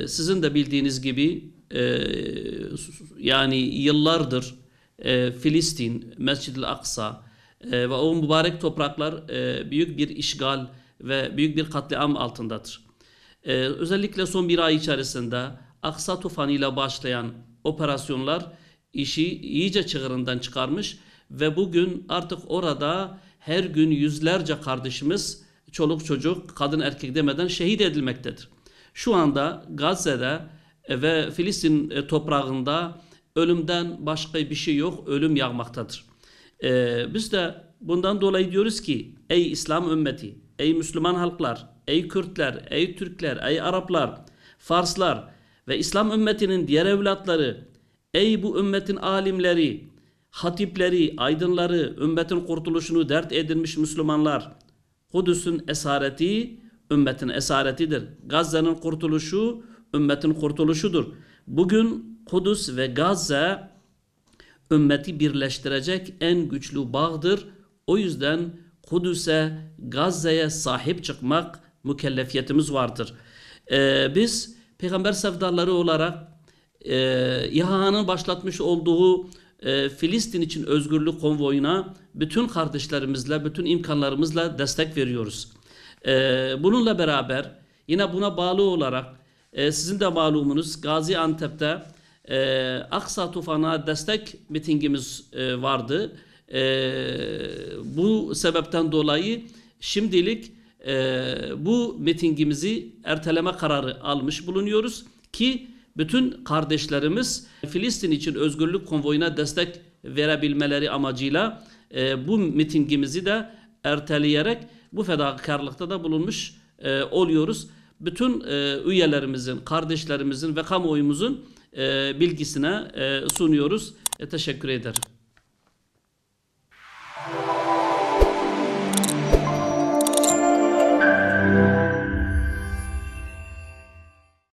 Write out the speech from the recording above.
Sizin de bildiğiniz gibi yani yıllardır Filistin, Mescid-i Aksa ve o mübarek topraklar büyük bir işgal ve büyük bir katliam altındadır. Özellikle son bir ay içerisinde Aksa tufanıyla başlayan operasyonlar işi iyice çığırından çıkarmış ve bugün artık orada her gün yüzlerce kardeşimiz, çoluk çocuk, kadın erkek demeden şehit edilmektedir. Şu anda Gazze'de ve Filistin toprağında ölümden başka bir şey yok, ölüm yağmaktadır. Biz de bundan dolayı diyoruz ki ey İslam ümmeti, ey Müslüman halklar, ey Kürtler, ey Türkler, ey Araplar, Farslar ve İslam ümmetinin diğer evlatları, ey bu ümmetin alimleri, hatipleri, aydınları, ümmetin kurtuluşunu dert edinmiş Müslümanlar, Kudüs'ün esareti ümmetin esaretidir. Gazze'nin kurtuluşu ümmetin kurtuluşudur. Bugün Kudüs ve Gazze ümmeti birleştirecek en güçlü bağdır. O yüzden Kudüs'e, Gazze'ye sahip çıkmak mükellefiyetimiz vardır. Biz peygamber sevdaları olarak İHA'nın başlatmış olduğu Filistin için özgürlük konvoyuna bütün kardeşlerimizle, bütün imkanlarımızla destek veriyoruz. Bununla beraber yine buna bağlı olarak sizin de malumunuz Gaziantep'te Aksa Tufan'a destek mitingimiz vardı. Bu sebepten dolayı şimdilik bu mitingimizi erteleme kararı almış bulunuyoruz ki bütün kardeşlerimiz Filistin için özgürlük konvoyuna destek verebilmeleri amacıyla bu mitingimizi de erteleyerek bu fedakarlıkta da bulunmuş oluyoruz. Bütün üyelerimizin, kardeşlerimizin ve kamuoyumuzun bilgisine sunuyoruz. Teşekkür ederim.